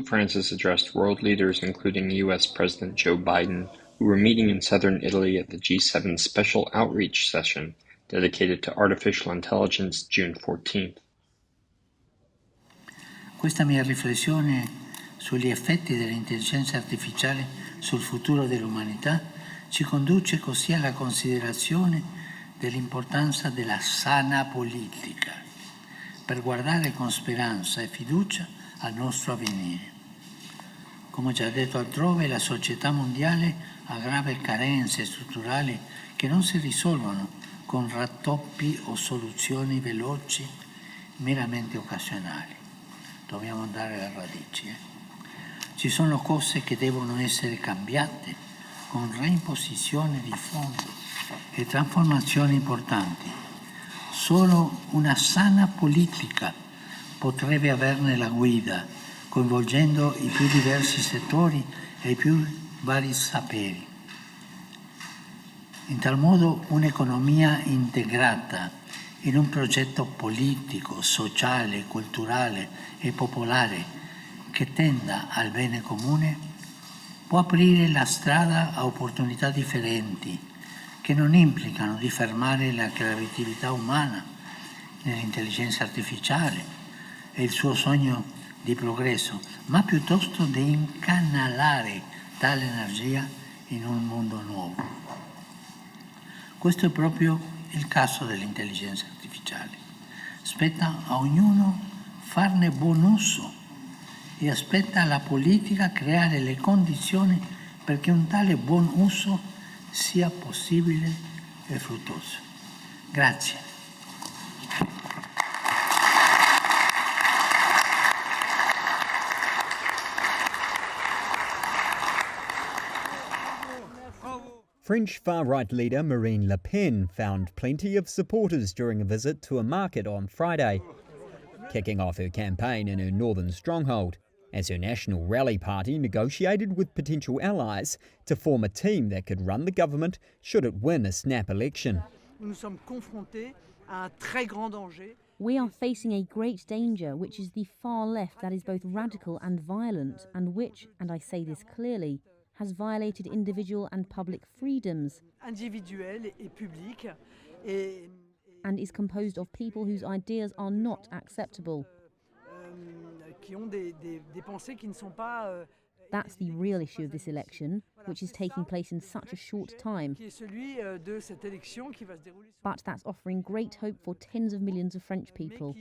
Pope Francis addressed world leaders including US President Joe Biden, who were meeting in southern Italy at the G7 Special Outreach Session dedicated to artificial intelligence June 14th. Questa mia riflessione sugli effetti dell'intelligenza artificiale sul futuro dell'umanità ci conduce così alla considerazione dell'importanza della sana politica per guardare con speranza e fiducia al nostro avvenire. Come già detto altrove, la società mondiale ha gravi carenze strutturali che non si risolvono con rattoppi o soluzioni veloci meramente occasionali. Dobbiamo andare alle radici. Ci sono cose che devono essere cambiate con reimposizione di fondo e trasformazioni importanti. Solo una sana politica potrebbe averne la guida, coinvolgendo i più diversi settori e i più vari saperi. In tal modo un'economia integrata in un progetto politico, sociale, culturale e popolare che tenda al bene comune può aprire la strada a opportunità differenti che non implicano di fermare la creatività umana nell'intelligenza artificiale e il suo sogno di progresso, ma piuttosto di incanalare tale energia in un mondo nuovo. Questo è proprio il caso dell'intelligenza artificiale. Spetta a ognuno farne buon uso e aspetta alla politica creare le condizioni perché un tale buon uso sia possibile e fruttuoso. Grazie. French far-right leader Marine Le Pen found plenty of supporters during a visit to a market on Friday, kicking off her campaign in her northern stronghold, as her National Rally party negotiated with potential allies to form a team that could run the government should it win a snap election. We are facing a great danger, which is the far left that is both radical and violent, and which, and I say this clearly, has violated individual and public freedoms and is composed of people whose ideas are not acceptable. That's the real issue of this election, which is taking place in such a short time. But that's offering great hope for tens of millions of French people.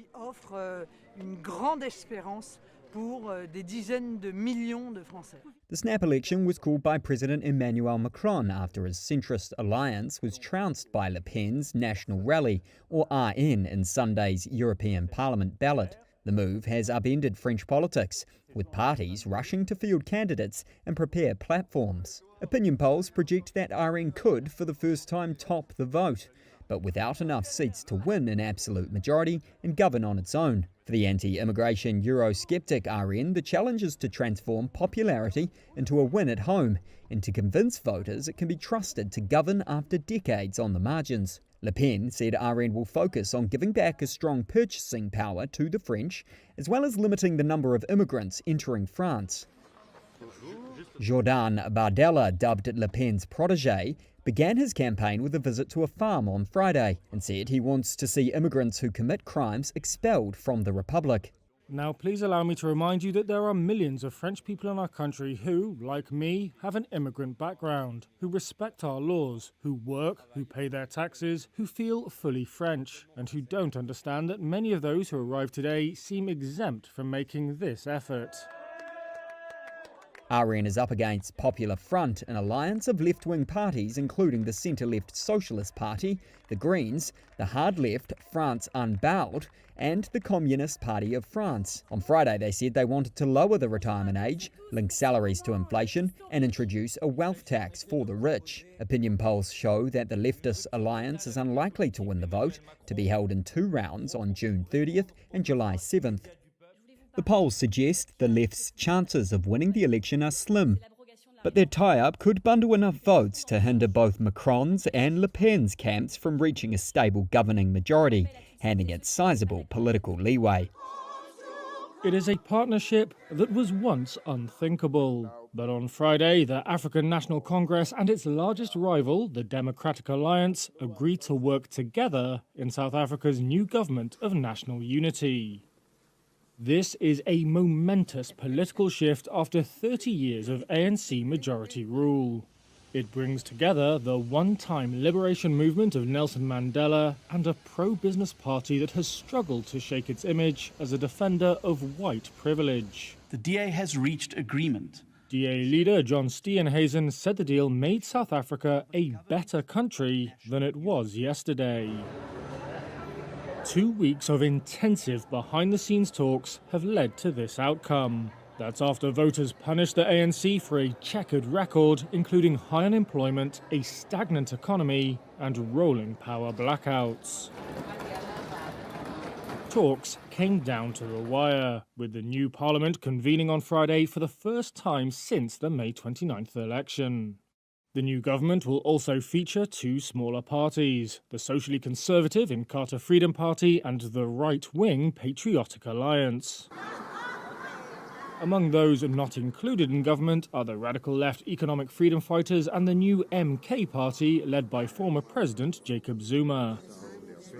The snap election was called by President Emmanuel Macron after his centrist alliance was trounced by Le Pen's National Rally, or RN, in Sunday's European Parliament ballot. The move has upended French politics, with parties rushing to field candidates and prepare platforms. Opinion polls project that RN could, for the first time, top the vote, but without enough seats to win an absolute majority and govern on its own. For the anti-immigration Eurosceptic RN, the challenge is to transform popularity into a win at home and to convince voters it can be trusted to govern after decades on the margins. Le Pen said RN will focus on giving back a strong purchasing power to the French, as well as limiting the number of immigrants entering France. Jordan Bardella, dubbed Le Pen's protégé, began his campaign with a visit to a farm on Friday and said he wants to see immigrants who commit crimes expelled from the Republic. Now, please allow me to remind you that there are millions of French people in our country who, like me, have an immigrant background, who respect our laws, who work, who pay their taxes, who feel fully French, and who don't understand that many of those who arrive today seem exempt from making this effort. RN is up against Popular Front, an alliance of left-wing parties including the centre-left Socialist Party, the Greens, the hard-left France Unbowed, and the Communist Party of France. On Friday they said they wanted to lower the retirement age, link salaries to inflation, and introduce a wealth tax for the rich. Opinion polls show that the leftist alliance is unlikely to win the vote, to be held in 2 rounds on June 30th and July 7th. The polls suggest the left's chances of winning the election are slim, but their tie-up could bundle enough votes to hinder both Macron's and Le Pen's camps from reaching a stable governing majority, handing it sizable political leeway. It is a partnership that was once unthinkable. But on Friday, the African National Congress and its largest rival, the Democratic Alliance, agreed to work together in South Africa's new government of national unity. This is a momentous political shift after 30 years of ANC majority rule. It brings together the one-time liberation movement of Nelson Mandela and a pro-business party that has struggled to shake its image as a defender of white privilege. The DA has reached agreement. DA leader John Steenhuisen said the deal made South Africa a better country than it was yesterday. 2 weeks of intensive behind-the-scenes talks have led to this outcome. That's after voters punished the ANC for a checkered record, including high unemployment, a stagnant economy, and rolling power blackouts. Talks came down to the wire, with the new parliament convening on Friday for the first time since the May 29th election. The new government will also feature two smaller parties, the socially conservative Inkatha Freedom Party and the right-wing Patriotic Alliance. Among those not included in government are the radical left Economic Freedom Fighters and the new MK party led by former President Jacob Zuma.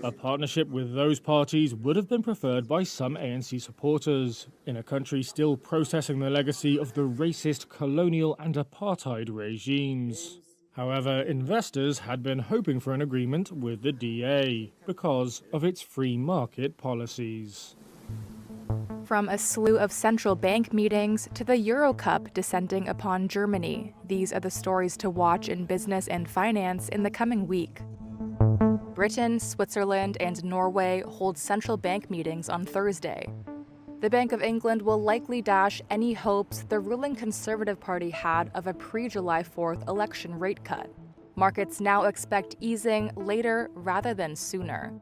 A partnership with those parties would have been preferred by some ANC supporters, in a country still processing the legacy of the racist colonial and apartheid regimes. However, investors had been hoping for an agreement with the DA because of its free market policies. From a slew of central bank meetings to the Euro Cup descending upon Germany, these are the stories to watch in business and finance in the coming week. Britain, Switzerland, and Norway hold central bank meetings on Thursday. The Bank of England will likely dash any hopes the ruling Conservative Party had of a pre-July 4th election rate cut. Markets now expect easing later rather than sooner.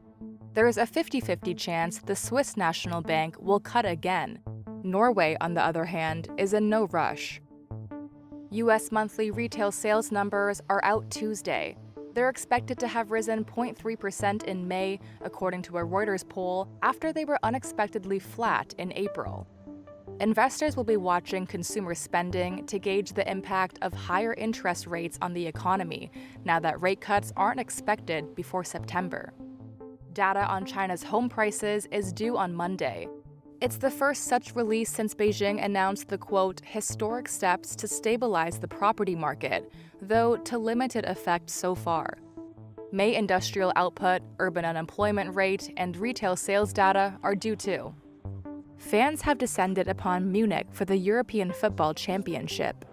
There is a 50-50 chance the Swiss National Bank will cut again. Norway, on the other hand, is in no rush. U.S. monthly retail sales numbers are out Tuesday. They're expected to have risen 0.3% in May, according to a Reuters poll, after they were unexpectedly flat in April. Investors will be watching consumer spending to gauge the impact of higher interest rates on the economy, now that rate cuts aren't expected before September. Data on China's home prices is due on Monday. It's the first such release since Beijing announced the, quote, historic steps to stabilize the property market, though to limited effect so far. May industrial output, urban unemployment rate, and retail sales data are due too. Fans have descended upon Munich for the European Football Championship.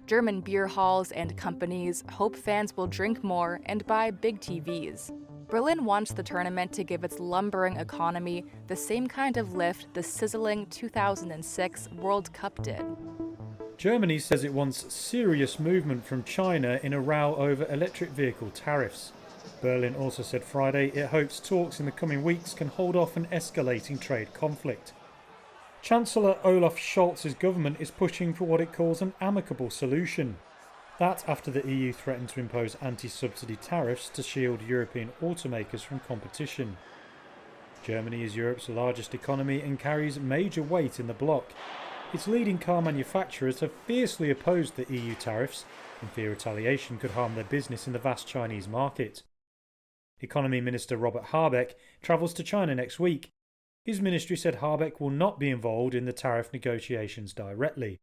German beer halls and companies hope fans will drink more and buy big TVs. Berlin wants the tournament to give its lumbering economy the same kind of lift the sizzling 2006 World Cup did. Germany says it wants serious movement from China in a row over electric vehicle tariffs. Berlin also said Friday it hopes talks in the coming weeks can hold off an escalating trade conflict. Chancellor Olaf Scholz's government is pushing for what it calls an amicable solution. That after the EU threatened to impose anti-subsidy tariffs to shield European automakers from competition. Germany is Europe's largest economy and carries major weight in the bloc. Its leading car manufacturers have fiercely opposed the EU tariffs in fear retaliation could harm their business in the vast Chinese market. Economy Minister Robert Habeck travels to China next week. His ministry said Habeck will not be involved in the tariff negotiations directly.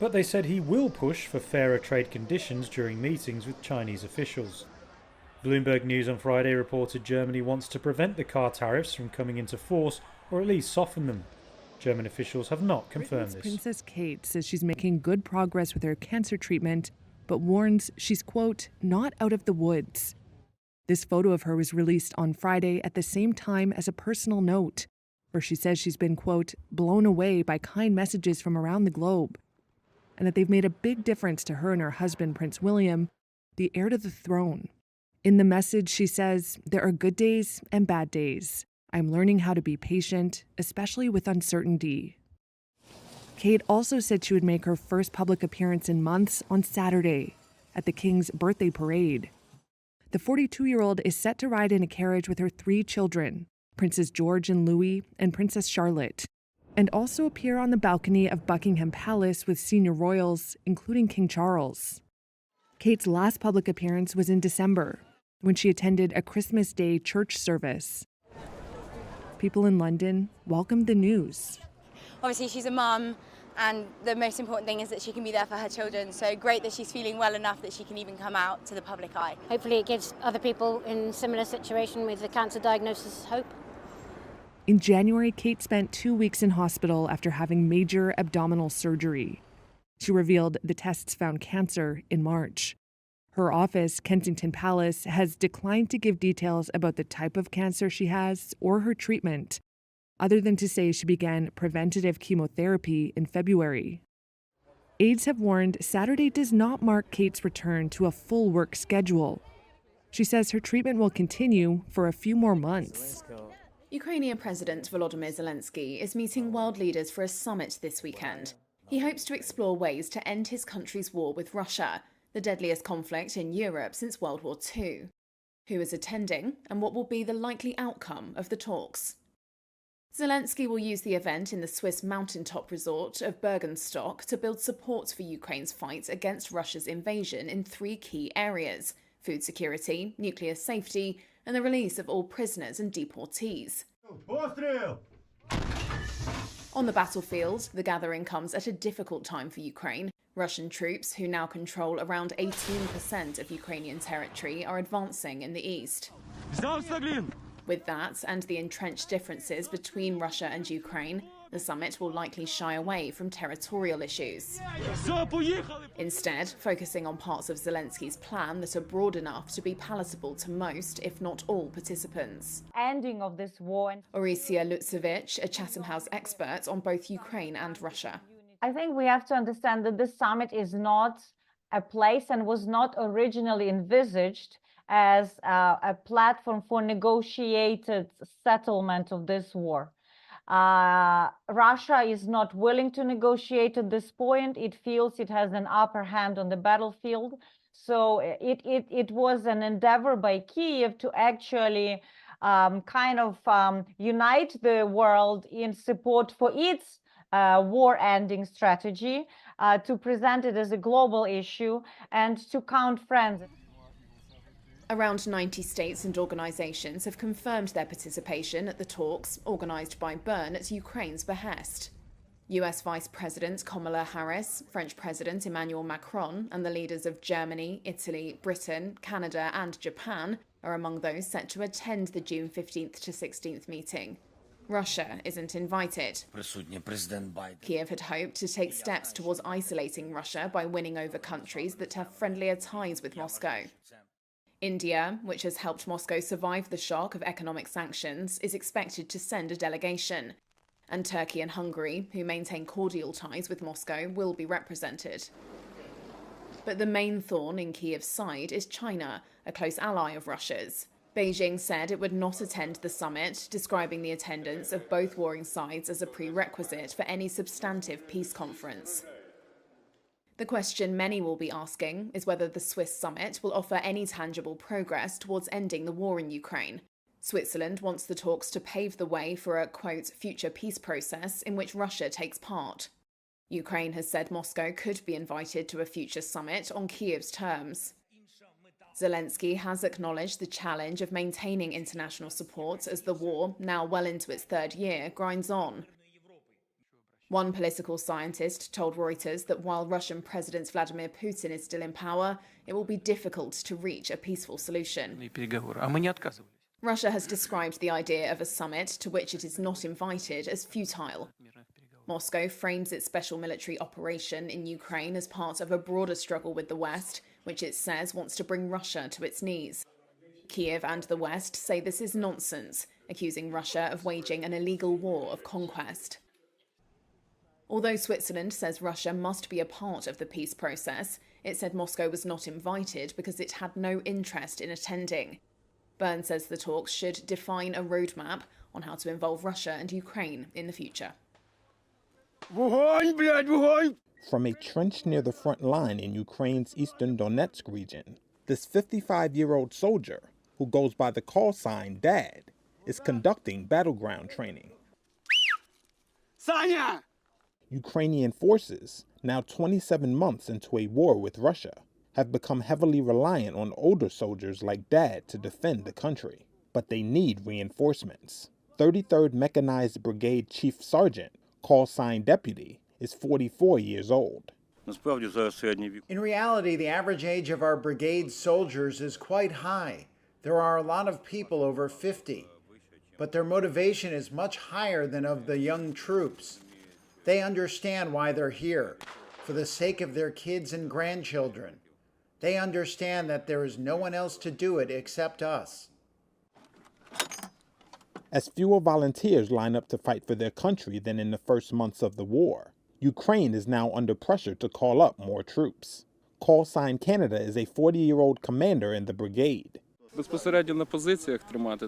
But they said he will push for fairer trade conditions during meetings with Chinese officials. Bloomberg News on Friday reported Germany wants to prevent the car tariffs from coming into force, or at least soften them. German officials have not confirmed this. Princess Kate says she's making good progress with her cancer treatment, but warns she's, quote, not out of the woods. This photo of her was released on Friday at the same time as a personal note, where she says she's been, quote, blown away by kind messages from around the globe, and that they've made a big difference to her and her husband, Prince William, the heir to the throne. In the message, she says, there are good days and bad days. I'm learning how to be patient, especially with uncertainty. Kate also said she would make her first public appearance in months on Saturday at the King's birthday parade. The 42-year-old is set to ride in a carriage with her 3 children, Princes George and Louis and Princess Charlotte. and also appear on the balcony of Buckingham Palace with senior royals, including King Charles. Kate's last public appearance was in December, when she attended a Christmas Day church service. People in London welcomed the news. Obviously, she's a mum, and the most important thing is that she can be there for her children. So great that she's feeling well enough that she can even come out to the public eye. Hopefully it gives other people in similar situation with a cancer diagnosis hope. In January, Kate spent 2 weeks in hospital after having major abdominal surgery. She revealed the tests found cancer in March. Her office, Kensington Palace, has declined to give details about the type of cancer she has or her treatment, other than to say she began preventative chemotherapy in February. Aides have warned Saturday does not mark Kate's return to a full work schedule. She says her treatment will continue for a few more months. Ukrainian President Volodymyr Zelensky is meeting world leaders for a summit this weekend. He hopes to explore ways to end his country's war with Russia, the deadliest conflict in Europe since World War II. Who is attending, and what will be the likely outcome of the talks? Zelensky will use the event in the Swiss mountaintop resort of Bergenstock to build support for Ukraine's fight against Russia's invasion in 3 key areas: food security, nuclear safety, and the release of all prisoners and deportees. On the battlefield, the gathering comes at a difficult time for Ukraine. Russian troops, who now control around 18% of Ukrainian territory, are advancing in the east. With that and the entrenched differences between Russia and Ukraine, the summit will likely shy away from territorial issues. Instead, focusing on parts of Zelensky's plan that are broad enough to be palatable to most, if not all, participants. Ending of this war. Orysia Lutsevich, a Chatham House expert on both Ukraine and Russia. I think we have to understand that this summit is not a place and was not originally envisaged as a platform for negotiated settlement of this war. Russia is not willing to negotiate at this point. It feels it has an upper hand on the battlefield. So it was an endeavor by Kyiv to actually unite the world in support for its war-ending strategy, to present it as a global issue and to count friends. Around 90 states and organisations have confirmed their participation at the talks organised by Bern at Ukraine's behest. US Vice President Kamala Harris, French President Emmanuel Macron, and the leaders of Germany, Italy, Britain, Canada and Japan are among those set to attend the June 15th to 16th meeting. Russia isn't invited. Kyiv had hoped to take steps towards isolating Russia by winning over countries that have friendlier ties with Moscow. India, which has helped Moscow survive the shock of economic sanctions, is expected to send a delegation. And Turkey and Hungary, who maintain cordial ties with Moscow, will be represented. But the main thorn in Kyiv's side is China, a close ally of Russia's. Beijing said it would not attend the summit, describing the attendance of both warring sides as a prerequisite for any substantive peace conference. The question many will be asking is whether the Swiss summit will offer any tangible progress towards ending the war in Ukraine. Switzerland wants the talks to pave the way for a, quote, future peace process in which Russia takes part. Ukraine has said Moscow could be invited to a future summit on Kyiv's terms. Zelensky has acknowledged the challenge of maintaining international support as the war, now well into its 3rd year, grinds on. One political scientist told Reuters that while Russian President Vladimir Putin is still in power, it will be difficult to reach a peaceful solution. Russia has described the idea of a summit to which it is not invited as futile. Moscow frames its special military operation in Ukraine as part of a broader struggle with the West, which it says wants to bring Russia to its knees. Kyiv and the West say this is nonsense, accusing Russia of waging an illegal war of conquest. Although Switzerland says Russia must be a part of the peace process, it said Moscow was not invited because it had no interest in attending. Bern says the talks should define a roadmap on how to involve Russia and Ukraine in the future. From a trench near the front line in Ukraine's eastern Donetsk region, this 55-year-old soldier, who goes by the call sign Dad, is conducting battleground training. Ukrainian forces, now 27 months into a war with Russia, have become heavily reliant on older soldiers like Dad to defend the country. But they need reinforcements. 33rd Mechanized Brigade Chief Sergeant, call sign Deputy, is 44 years old. In reality, the average age of our brigade soldiers is quite high. There are a lot of people over 50, but their motivation is much higher than of the young troops. They understand why they're here, for the sake of their kids and grandchildren. They understand that there is no one else to do it except us. As fewer volunteers line up to fight for their country than in the first months of the war, Ukraine is now under pressure to call up more troops. Call sign Canada is a 40-year-old commander in the brigade.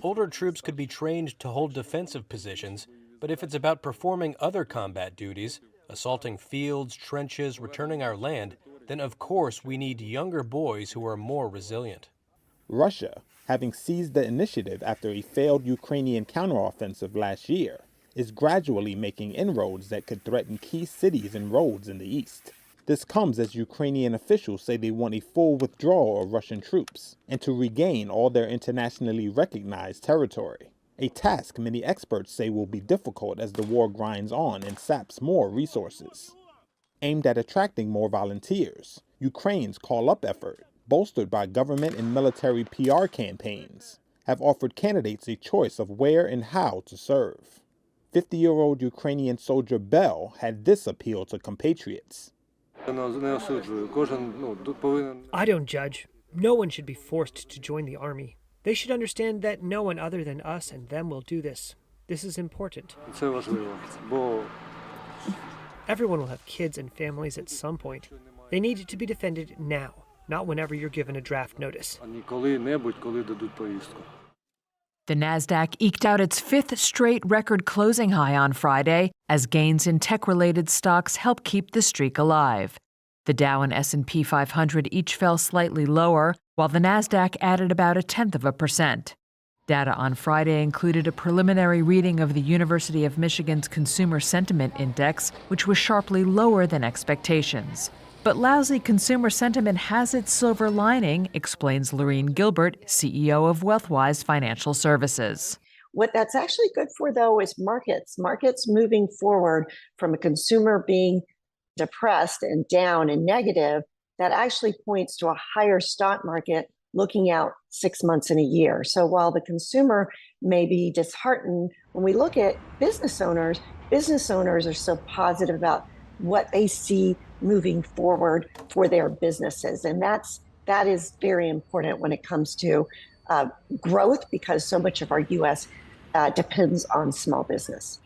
Older troops could be trained to hold defensive positions, but if it's about performing other combat duties, assaulting fields, trenches, returning our land, then of course we need younger boys who are more resilient. Russia, having seized the initiative after a failed Ukrainian counteroffensive last year, is gradually making inroads that could threaten key cities and roads in the east. This comes as Ukrainian officials say they want a full withdrawal of Russian troops and to regain all their internationally recognized territory, a task many experts say will be difficult as the war grinds on and saps more resources. Aimed at attracting more volunteers, Ukraine's call-up effort, bolstered by government and military PR campaigns, have offered candidates a choice of where and how to serve. 50-year-old Ukrainian soldier Bell had this appeal to compatriots. I don't judge. No one should be forced to join the army. They should understand that no one other than us and them will do this. This is important. Everyone will have kids and families at some point. They need to be defended now, not whenever you're given a draft notice. The Nasdaq eked out its fifth straight record closing high on Friday as gains in tech-related stocks help keep the streak alive. The Dow and S&P 500 each fell slightly lower, while the Nasdaq added about 0.1%. Data on Friday included a preliminary reading of the University of Michigan's Consumer Sentiment Index, which was sharply lower than expectations. But lousy consumer sentiment has its silver lining, explains Lorene Gilbert, CEO of Wealthwise Financial Services. What that's actually good for, though, is markets. Markets moving forward from a consumer being depressed and down and negative, that actually points to a higher stock market looking out 6 months in a year. So while the consumer may be disheartened, when we look at business owners are so positive about what they see moving forward for their businesses. And that is very important when it comes to growth, because so much of our U.S. Depends on small business.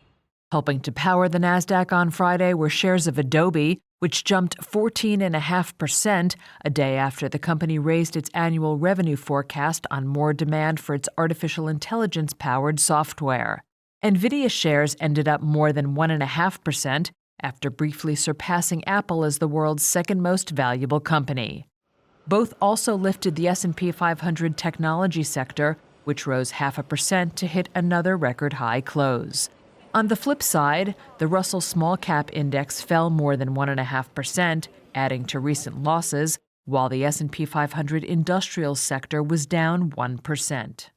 Helping to power the Nasdaq on Friday were shares of Adobe, which jumped 14.5% a day after the company raised its annual revenue forecast on more demand for its artificial intelligence-powered software. NVIDIA shares ended up more than 1.5%, after briefly surpassing Apple as the world's second most valuable company. Both also lifted the S&P 500 technology sector, which rose 0.5% to hit another record high close. On the flip side, the Russell Small Cap Index fell more than 1.5%, adding to recent losses, while the S&P 500 industrial sector was down 1%.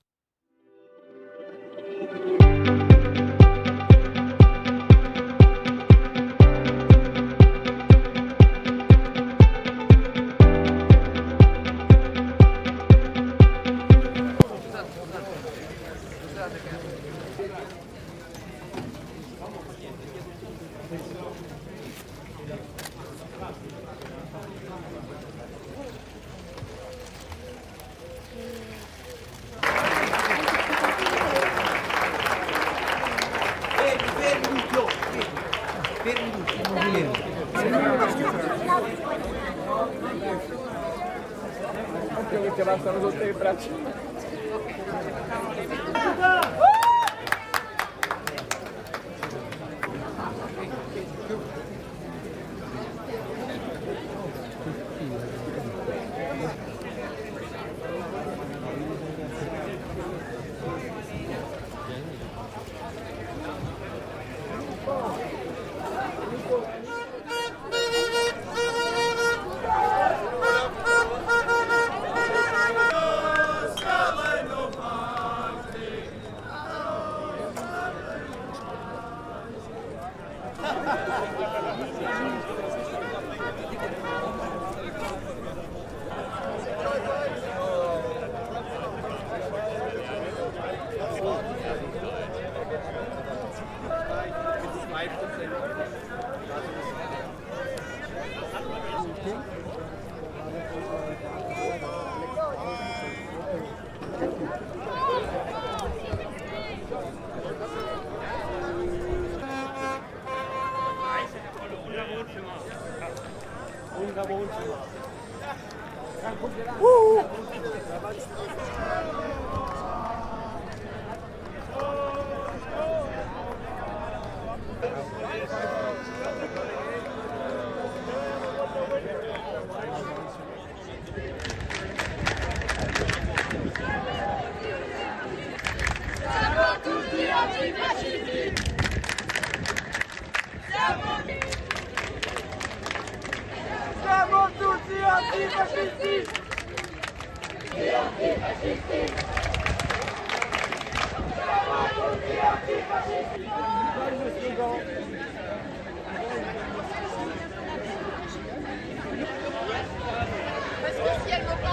Parce que si elle veut pas